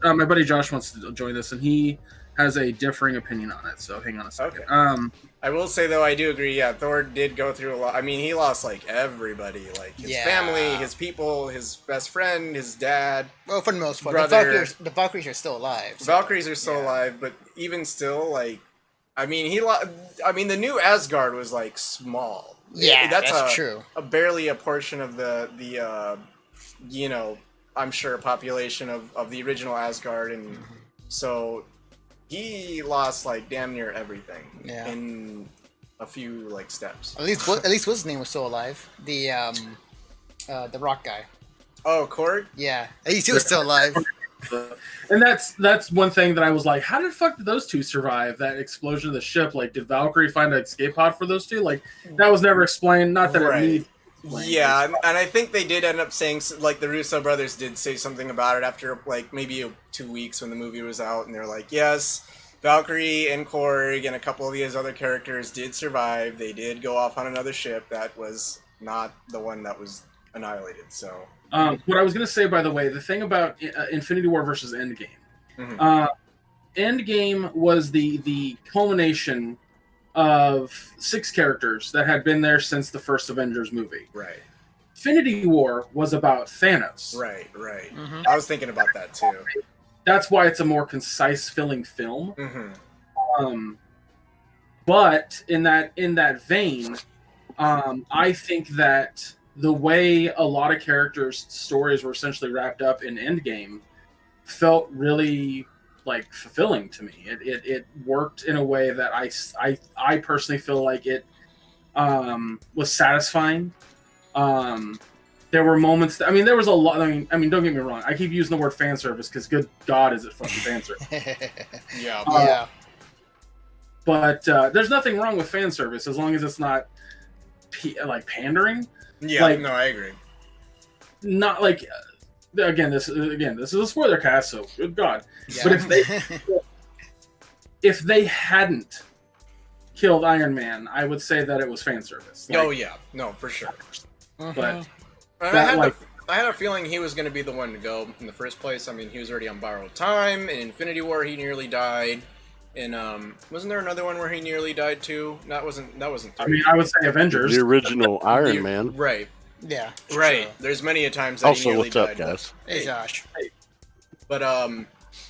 My buddy Josh wants to join this, and he has a differing opinion on it. So hang on a second. Okay. I will say though, I do agree. Yeah, Thor did go through a lot. I mean, he lost like everybody, like his family, his people, his best friend, his dad. Well, for the most part, brother. The Valkyries are still alive. So. Valkyries are still alive, but even still, like, I mean, the new Asgard was like small. Yeah, that's true. Barely a portion of the I'm sure, population of the original Asgard, and so he lost like damn near everything in a few like steps. At least what's his name was still alive. The rock guy. Oh, Korg? Yeah, at least he was still alive. And that's one thing that I was like, how the fuck did those two survive that explosion of the ship? Like, did Valkyrie find an escape pod for those two? Like, that was never explained. Not that it needs. Yeah, and I think they did end up saying, like, the Russo brothers did say something about it after, like, maybe 2 weeks when the movie was out, and they're like, yes, Valkyrie and Korg and a couple of these other characters did survive. They did go off on another ship that was not the one that was annihilated, so... What I was going to say, by the way, the thing about Infinity War versus Endgame. Endgame was the culmination of 6 characters that had been there since the first Avengers movie. Right. Infinity War was about Thanos. Right. I was thinking about that, too. That's why it's a more concise filling film. But in that vein, I think that the way a lot of characters' stories were essentially wrapped up in Endgame felt really like fulfilling to me. It worked in a way that I personally feel like it was satisfying. There were moments that, there was a lot. I mean, don't get me wrong. I keep using the word fan service because good God, is it fucking fan service? Yeah. But there's nothing wrong with fan service as long as it's not like pandering. Yeah, no, I agree. Not like this is a spoiler cast, so good God. Yeah. But if they hadn't killed Iron Man, I would say that it was fan service. Like, oh yeah, no, for sure. But I had a feeling he was going to be the one to go in the first place. I mean, he was already on borrowed time. In Infinity War, he nearly died. And wasn't there another one where he nearly died too? That wasn't. I mean, I would say Avengers. The original Iron Man. Right. Yeah. Right. Sure. There's many a times that Also, he nearly what's up, died. guys? Hey, Josh. But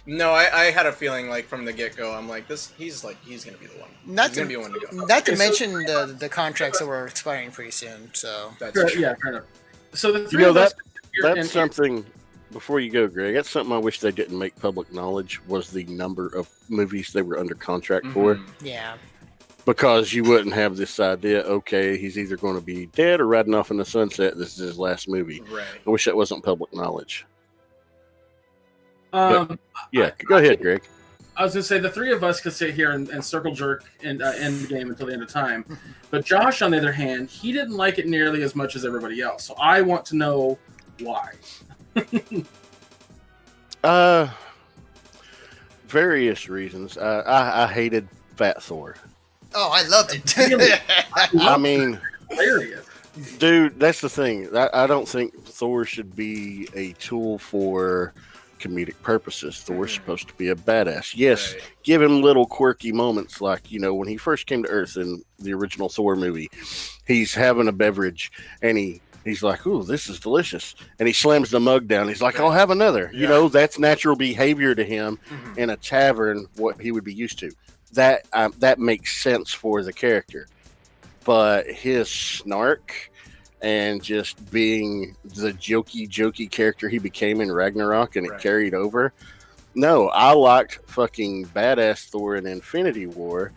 no, I had a feeling like from the get go, I'm like he's gonna be the one. Not he's gonna be the one to go. Not to mention the contracts that were expiring pretty soon. So That's true. Yeah, fair enough. So the three of us that's something. Before you go, Greg, that's something I wish they didn't make public knowledge was the number of movies they were under contract for. yeah. Because you wouldn't have this idea, okay, he's either going to be dead or riding off in the sunset. This is his last movie. Right. I wish that wasn't public knowledge. go ahead, Greg. I was going to say the three of us could sit here and circle jerk and end the game until the end of time. But Josh, on the other hand, he didn't like it nearly as much as everybody else. So I want to know why. Various reasons. I hated Fat Thor. Oh, I loved it. I mean, Hilarious. dude, that's the thing. I don't think Thor should be a tool for comedic purposes. Thor's supposed to be a badass. Yes, give him little quirky moments like, when he first came to Earth in the original Thor movie, he's having a beverage and he's like, ooh, this is delicious. And he slams the mug down. He's like, I'll have another. Yeah. That's natural behavior to him in a tavern, what he would be used to. That makes sense for the character. But his snark and just being the jokey character he became in Ragnarok and it carried over. No, I liked fucking badass Thor in Infinity War.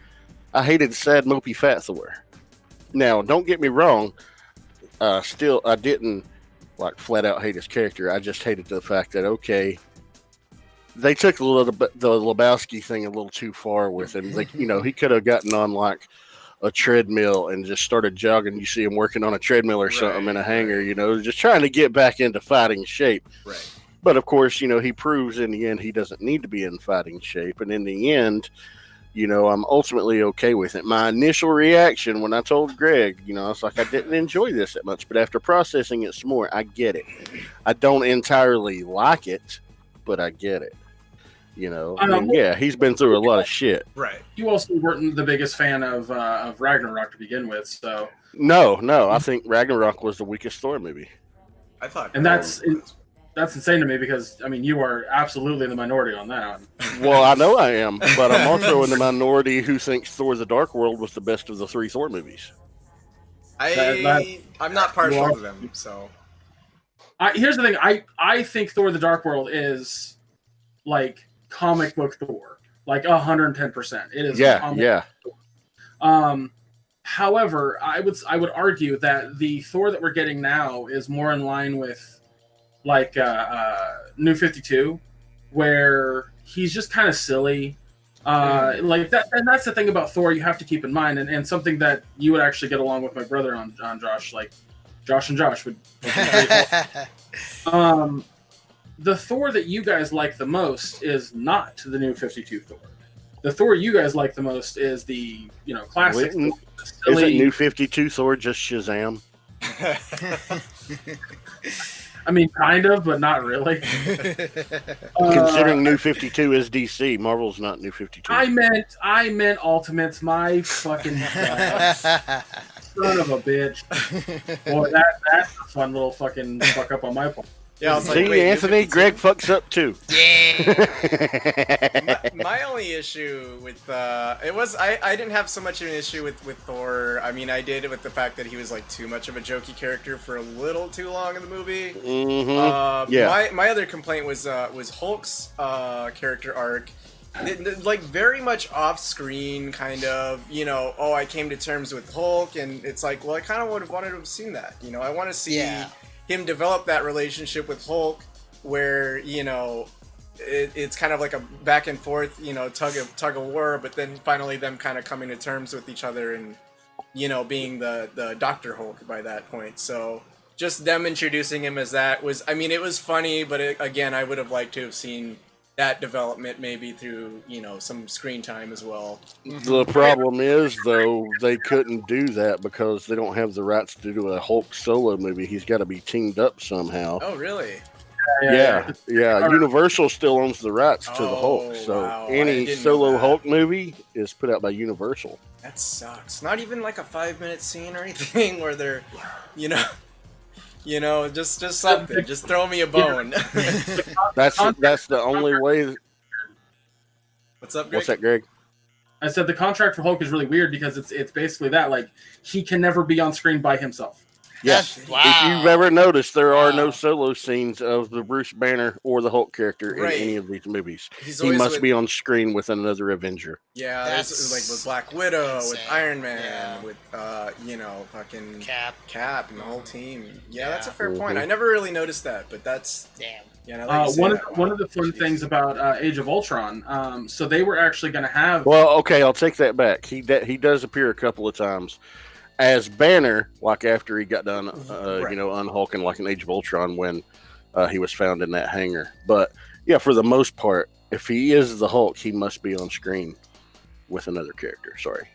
I hated sad, mopey, fat Thor. Now, don't get me wrong. Still, I didn't like flat out hate his character. I just hated the fact that, okay, they took the Lebowski thing a little too far with him. Like, he could have gotten on like a treadmill and just started jogging. You see him working on a treadmill or something in a hangar, just trying to get back into fighting shape. Right. But of course, he proves in the end he doesn't need to be in fighting shape. And in the end, I'm ultimately okay with it. My initial reaction when I told Greg, I was like, I didn't enjoy this that much. But after processing it some more, I get it. I don't entirely like it, but I get it. He's been through a lot of shit. Right. You also weren't the biggest fan of Ragnarok to begin with, so... No. I think Ragnarok was the weakest Thor movie. I thought... And that's insane to me because, you are absolutely in the minority on that one. Well, I know I am, but I'm also in the minority who thinks Thor the Dark World was the best of the 3 Thor movies. I'm not partial to them, so... Here's the thing. I think Thor: The Dark World is like comic book Thor, like 110%. It is. Yeah. However, I would argue that the Thor that we're getting now is more in line with like New 52, where he's just kind of silly. Like that, and that's the thing about Thor you have to keep in mind, and something that you would actually get along with my brother on Josh, like Josh and Josh would. The Thor that you guys like the most is not the New 52 Thor. The Thor you guys like the most is the classic. Isn't New 52 Thor just Shazam? I mean, kind of, but not really. Considering New 52 is DC, Marvel's not New 52. I meant Ultimates. My fucking son of a bitch. Boy, that's a fun little fucking fuck up on my part. Yeah, I was like, see, wait, Anthony, Greg fucks up too. Yeah. my only issue with I didn't have so much of an issue with Thor. I mean, I did with the fact that he was like too much of a jokey character for a little too long in the movie. Yeah. My other complaint was Hulk's character arc. Like very much off screen, kind of, I came to terms with Hulk, and it's like, well, I kind of would have wanted to have seen that. I want to see him develop that relationship with Hulk, where it's kind of like a back and forth, tug of war, but then finally them kind of coming to terms with each other, and being the Dr. Hulk by that point. So just them introducing him as that was, I mean, it was funny, but again, I would have liked to have seen that development maybe through some screen time as well. The problem is, though, they couldn't do that because they don't have the rights to do a Hulk solo movie. He's got to be teamed up somehow. Oh, really? Yeah. Universal still owns the rights to the Hulk, so wow. any solo Hulk movie is put out by Universal. That sucks. Not even like a 5-minute scene or anything where they're, just something. Just throw me a bone. That's the only way. What's up, Greg? What's that, Greg? I said the contract for Hulk is really weird because it's basically that, like, he can never be on screen by himself. Yes. Wow. If you've ever noticed, there are no solo scenes of the Bruce Banner or the Hulk character in any of these movies. He must be on screen with another Avenger. Yeah, there's like with Black Widow, with Iron Man, with fucking Cap, and the whole team. Yeah, that's a fair point. I never really noticed that, but that's one of the fun things about Age of Ultron. So they were actually going to have. Well, okay, I'll take that back. He does appear a couple of times as Banner, like after he got done, unhulking like an Age of Ultron when he was found in that hangar. But yeah, for the most part, if he is the Hulk, he must be on screen with another character. Sorry.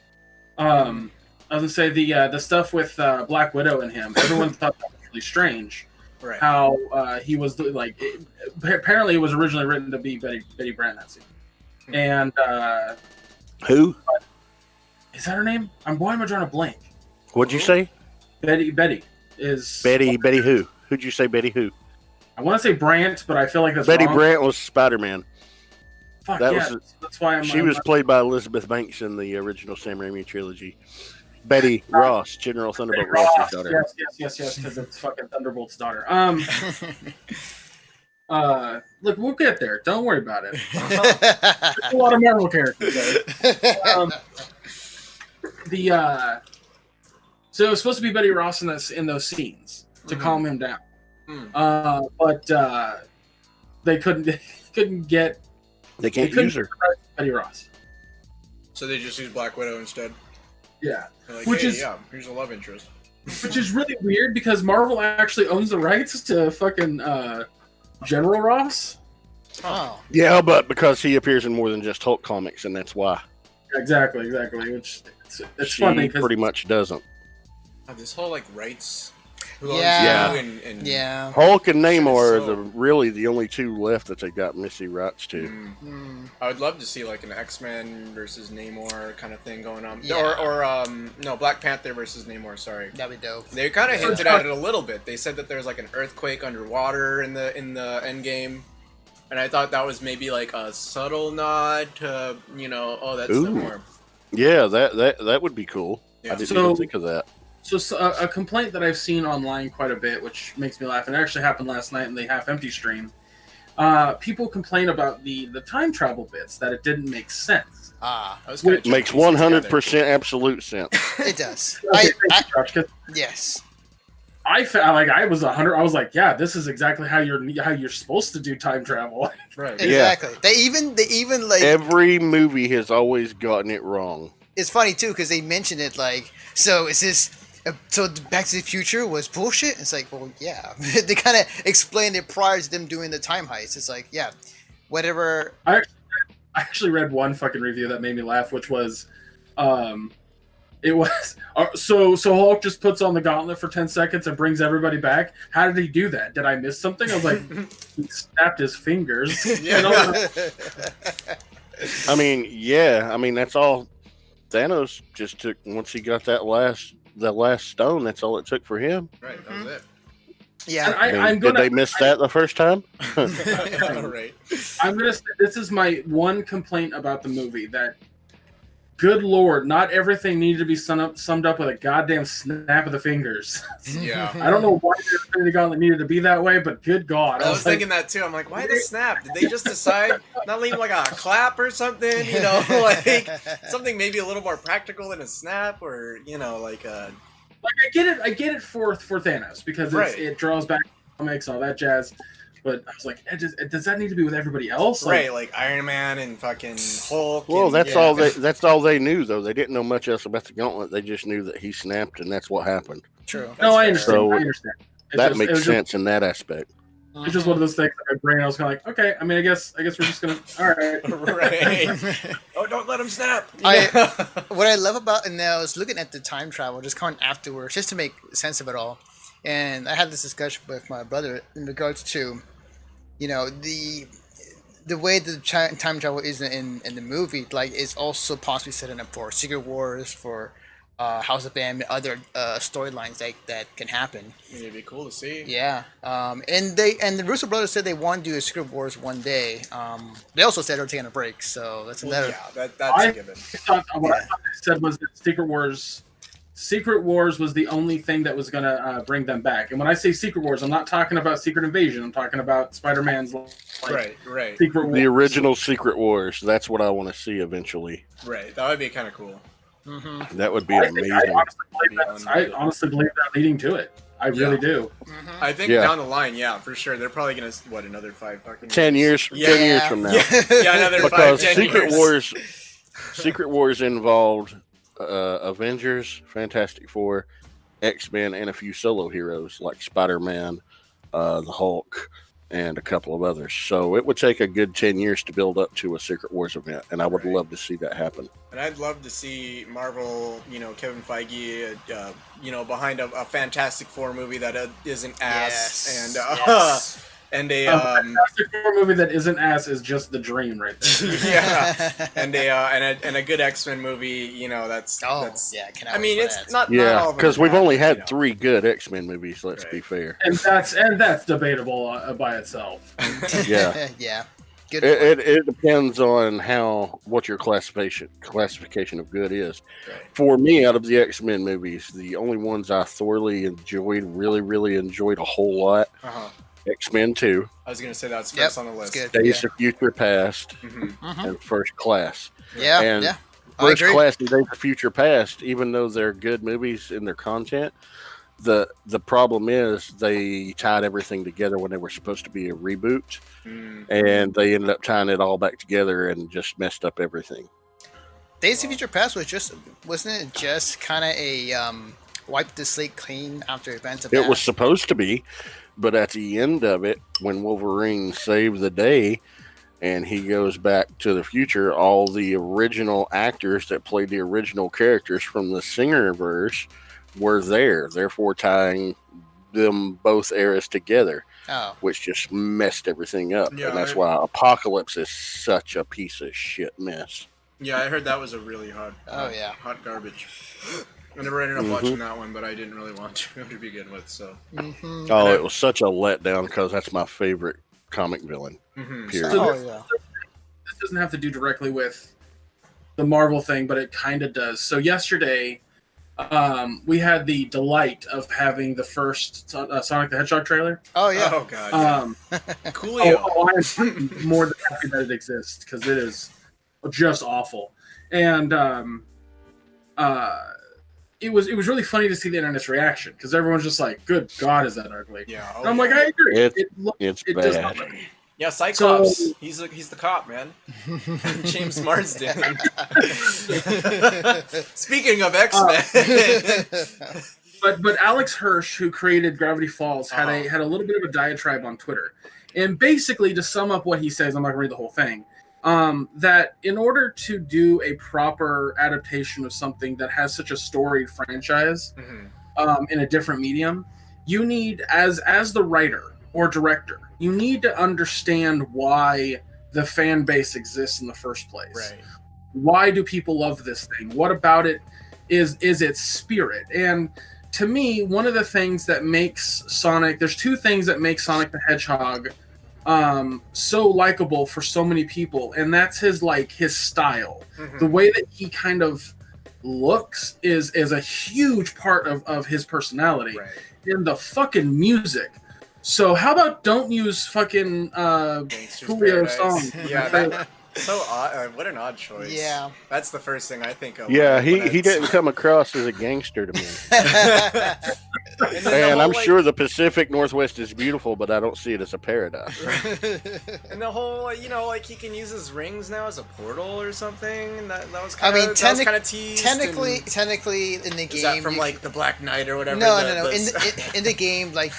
I was gonna say the stuff with Black Widow and him. Everyone thought that was really strange. Right. How he was like. Apparently, it was originally written to be Betty Brant that scene. And who is that her name? Why am I drawing a blank? What'd you say? Betty is Betty who? Who'd you say Betty who? I want to say Brant, but I feel like that's Betty wrong. Brant was Spider-Man. Fuck, that's why she was played by Elizabeth Banks in the original Sam Raimi trilogy. Betty Ross, General Thunderbolt Ross's daughter. Yes, because it's fucking Thunderbolt's daughter. Look, we'll get there. Don't worry about it. There's a lot of Marvel characters. So it was supposed to be Betty Ross in those scenes to calm him down, but they couldn't get. They can't use her. Betty Ross. So they just use Black Widow instead. Yeah, like, here's a love interest. Which is really weird because Marvel actually owns the rights to fucking General Ross. Oh. Yeah, but because he appears in more than just Hulk comics, and that's why. Exactly. Which it's funny because pretty much doesn't. This whole like rights. Yeah. And Hulk and Namor are really the only two left that they got Missy rights to. I would love to see like an X-Men versus Namor kind of thing going on. Yeah. Or Black Panther versus Namor, sorry. That'd be dope. They kind of hinted at it a little bit. They said that there's like an earthquake underwater in the Endgame. And I thought that was maybe like a subtle nod to, that's Namor. Yeah, that would be cool. Yeah. I didn't even think of that. So a complaint that I've seen online quite a bit, which makes me laugh, and it actually happened last night in the Half Empty stream. People complain about the time travel bits, that it didn't make sense. It makes 100% absolute sense. It does. Okay, thank you, Josh, 'cause Yes. I felt like I was 100. I was like, yeah, this is exactly how you're supposed to do time travel. Right. Exactly. They even like Every movie has always gotten it wrong. it's funny too because they mentioned it like, so is this so Back to the Future was bullshit? It's like, well, yeah. They kind of explained it prior to them doing the time heist. It's like, yeah, whatever. I actually read one fucking review that made me laugh, which was, it was so Hulk just puts on the gauntlet for 10 seconds and brings everybody back. How did he do that? Did I miss something? I was like, he snapped his fingers. You know? I mean, yeah. I mean, that's all. Thanos just took once he got that last stone. That's all it took for him. Right. That was it. Yeah. And did they miss that the first time? Right. I'm gonna say this is my one complaint about the movie, that good lord, not everything needed to be summed up with a goddamn snap of the fingers. Yeah. I don't know why the Infinity Gauntlet needed to be that way, but good god. I was thinking that too. I'm like, why the snap? Did they just decide not leave like a clap or something? You know, like something maybe a little more practical than a snap, or like a. Like I get it for Thanos because it draws back comics, all that jazz. But I was like, does that need to be with everybody else? Right, like Iron Man and fucking Hulk. Well, that's all they knew, though. They didn't know much else about the gauntlet. They just knew that he snapped, and that's what happened. True. No, I understand. So I understand. That makes sense in that aspect. It's just one of those things that my brain, I was kind of like, okay, I mean, I guess we're just gonna, all right. Right. Oh, don't let him snap. What I love about, and I was looking at the time travel just kind of afterwards, just to make sense of it all. And I had this discussion with my brother in regards to, the way the time travel is in the movie, like, it's also possibly setting up for Secret Wars, for House of M, other storylines that can happen. It'd be cool to see. Yeah, and the Russo brothers said they want to do a Secret Wars one day. They also said they're taking a break, so that's another. Yeah, that's a given. What I thought they said was that Secret Wars was the only thing that was going to bring them back. And when I say Secret Wars, I'm not talking about Secret Invasion. I'm talking about Spider-Man's right. Secret Wars. The original Secret Wars. That's what I want to see eventually. Right. That would be kind of cool. Mm-hmm. That would be amazing. I honestly believe they're leading to it. I really do. Mm-hmm. I think down the line, for sure, they're probably gonna another 5 fucking 10 years. 10 years from now. Yeah, another Because 5-10 Secret years. Secret Wars involved Avengers, Fantastic Four, X-Men, and a few solo heroes like Spider-Man, the Hulk, and a couple of others. So it would take a good 10 years to build up to a Secret Wars event, and I would love to see that happen. And I'd love to see Marvel, Kevin Feige, behind a Fantastic Four movie that isn't ass, and a Fantastic Four movie that isn't ass is just the dream right there. and a good X-Men movie, that's I mean, it's not because we've only had 3 good X-Men movies. Let's be fair, and that's debatable by itself. Yeah, yeah. Good. It depends on what your classification of good is. Right. For me, out of the X-Men movies, the only ones I thoroughly enjoyed, really enjoyed a whole lot. X-Men 2. I was going to say that's first on the list. Good. Days of Future Past, Mm-hmm. and First Class. Yeah, and yeah. First Class and Days of Future Past, even though they're good movies in their content, the problem is they tied everything together when they were supposed to be a reboot, and they ended up tying it all back together and just messed up everything. Days of Future Past wasn't it just kind of a wipe the slate clean after events of that? It was supposed to be, but at the end of it, when Wolverine saved the day and he goes back to the future, all the original actors that played the original characters from the Singerverse were there, therefore tying them both eras together, which just messed everything up. Yeah, and that's why Apocalypse is such a piece of shit mess. Yeah, I heard that was a really hot hot garbage. I never ended up watching that one, but I didn't really want to begin with. So, it was such a letdown because that's my favorite comic villain. Period. So this doesn't have to do directly with the Marvel thing, but it kind of does. So yesterday, we had the delight of having the first Sonic the Hedgehog trailer. Oh yeah. Oh god. Coolio. I'm more than happy that it exists because it is just awful. And it was really funny to see the internet's reaction because everyone's just like, "Good God, is that ugly?" Yeah. And I'm like, I agree. It's it bad. does not look. Yeah, Cyclops. So- He's the cop, man. James Marsden. Speaking of X-Men. But Alex Hirsch, who created Gravity Falls, had a little bit of a diatribe on Twitter, and basically to sum up what he says, I'm not gonna read the whole thing. That in order to do a proper adaptation of something that has such a storied franchise in a different medium, you need, as the writer or director, you need to understand why the fan base exists in the first place. Right. Why do people love this thing? What about it is its spirit? And to me, one of the things that makes Sonic, there's two things that make Sonic the Hedgehog so likable for so many people, and that's his style. The way that he kind of looks is a huge part of his personality. Right. And the fucking music. So how about don't use fucking Gangster's Coolio's Paradise. song? Yeah, so odd. What an odd choice. Yeah. That's the first thing I think of. Yeah, when he it's- didn't come across as a gangster to me. And, then the And whole, I'm like- sure the Pacific Northwest is beautiful, but I don't see it as a paradise. And the whole, like he can use his rings now as a portal or something. And that was I kind mean, of kind of teased. technically, in the game, Is that from you like the Black Knight or whatever? No. the- In the game, like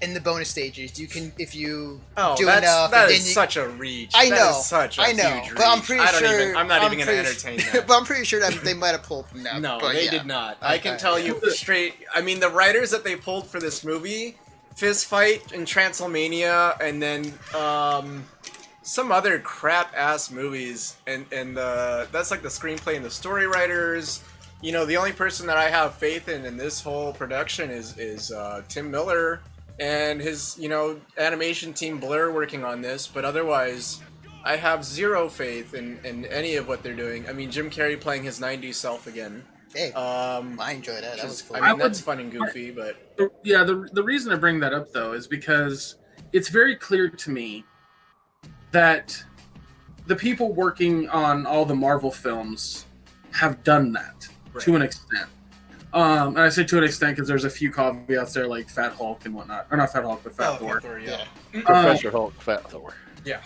in the bonus stages, you can, if you Oh, do that's, enough, that and is then you, such a reach. I That know, is such a I know, huge but I'm reach. pretty I don't sure Even, I'm not even gonna entertain that. But I'm pretty sure that they might have pulled from that. No, but they yeah. did not. I can Okay, tell yeah. you straight. I mean, the writers that they pulled for this movie, Fist Fight in Transylvania, and then some other crap ass movies, and that's like the screenplay and the story writers. You know, the only person that I have faith in this whole production is Tim Miller and his animation team Blur working on this. But otherwise, I have zero faith in any of what they're doing. I mean, Jim Carrey playing his 90s self again. Hey, I enjoyed that. That was cool. I mean, that's fun and goofy, but Yeah, the reason I bring that up though is because it's very clear to me that the people working on all the Marvel films have done that to an extent. And I say to an extent because there's a few caveats there, like Fat Hulk and whatnot, or not Fat Hulk, but Fat Thor. yeah. Professor Hulk, Fat Thor. Yeah.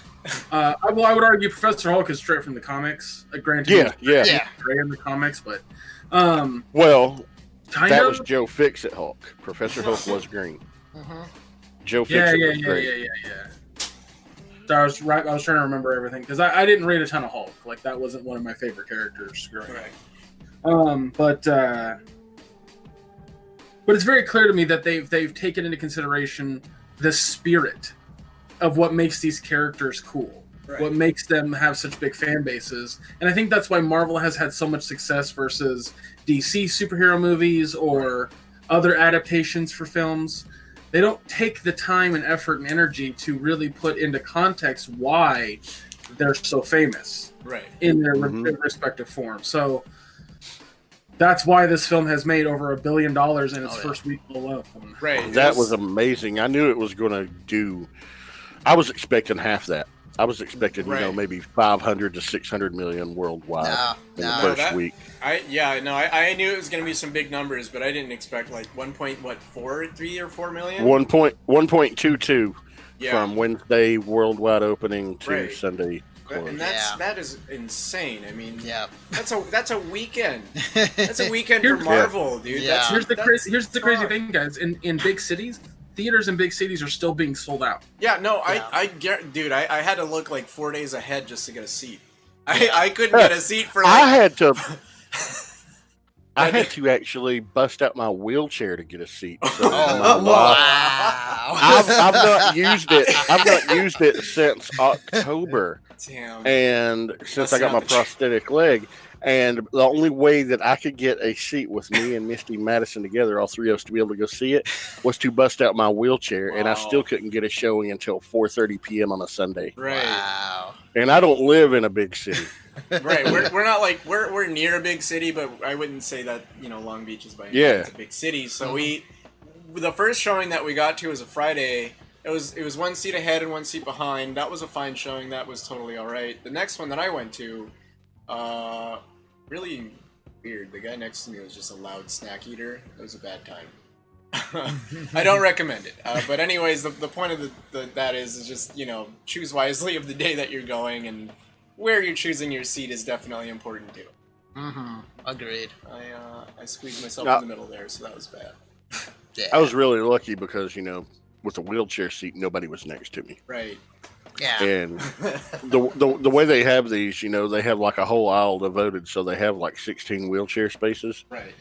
I would argue Professor Hulk is straight from the comics. Granted, Yeah. Yeah. Gray in the comics, but Well, kind that of. was Joe Fixit Hulk. Professor Hulk was green. Mhm. Joe Yeah. Fixit was gray. So I was trying to remember everything because I didn't read a ton of Hulk. Like that wasn't one of my favorite characters growing up. But it's very clear to me that they've taken into consideration the spirit of what makes these characters cool, what makes them have such big fan bases, and I think that's why Marvel has had so much success versus DC superhero movies or other adaptations for films. They don't take the time and effort and energy to really put into context why they're so famous in their respective forms. So that's why this film has made over $1 billion in its first week alone. Right. That was amazing. I knew it was going to do. I was expecting half that. I was expecting, maybe 500 to 600 million worldwide in the first week. I knew it was going to be some big numbers, but I didn't expect like 3 or 4 million. 1.22 from Wednesday worldwide opening to Sunday close. And that is insane. I mean, that's a weekend. Yeah. That's a weekend for Marvel, dude. Yeah. Here's the crazy thing, guys. In big cities, theaters in big cities are still being sold out. Yeah, no, I had to look like 4 days ahead just to get a seat. I couldn't get a seat for like... I had to actually bust out my wheelchair to get a seat. So Wow. I've not used it. I've not used it since October. Damn. And since I got my prosthetic leg. And the only way that I could get a seat with me and Misty Madison together, all three of us to be able to go see it, was to bust out my wheelchair. Wow. And I still couldn't get a showing until 4:30 p.m. on a Sunday. Right. Wow. And I don't live in a big city. Right, we're not like we're near a big city, but I wouldn't say that Long Beach is by any Yeah. means a big city. So the first showing that we got to was a Friday. It was one seat ahead and one seat behind. That was a fine showing. That was totally all right. The next one that I went to, really weird. The guy next to me was just a loud snack eater. It was a bad time. I don't recommend it. But anyways, the point of that is just choose wisely of the day that you're going, and where you're choosing your seat is definitely important too. Agreed. I squeezed myself in the middle there, so that was bad. Yeah. I was really lucky because with the wheelchair seat, nobody was next to me. Right. Yeah. And the way they have these, they have like a whole aisle devoted, so they have like 16 wheelchair spaces. Right.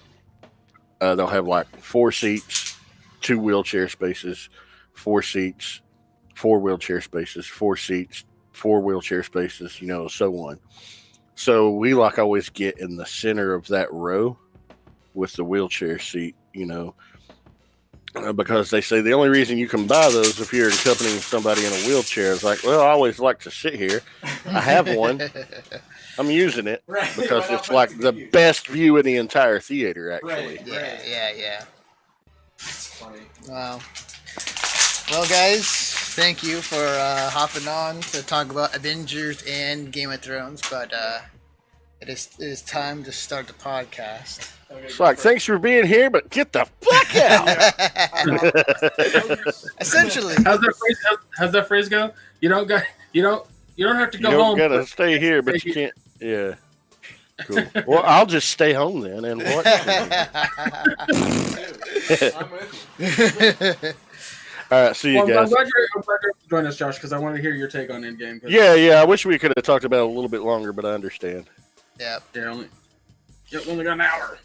They'll have like 4 seats, 2 wheelchair spaces, 4 seats, 4 wheelchair spaces, 4 seats, 4 wheelchair spaces, so on. So we always get in the center of that row with the wheelchair seat, because they say the only reason you can buy those if you're accompanying somebody in a wheelchair is like, well, I always like to sit here. I have one. I'm using it because it's like the best view in the entire theater, actually. Right. Yeah. It's funny. Wow. Well, guys, thank you for hopping on to talk about Avengers and Game of Thrones, but it is time to start the podcast. Okay, It's like, thanks for being here, but get the fuck out. Essentially. How's that phrase go? You don't have to go You home. don't gotta stay here, but you can't. Yeah. Cool. Well, I'll just stay home then and watch. I'm with you. All right, see you guys. I'm glad you're joining us, Josh, because I want to hear your take on Endgame. Yeah. I wish we could have talked about it a little bit longer, but I understand. Yep. Yeah, only got an hour.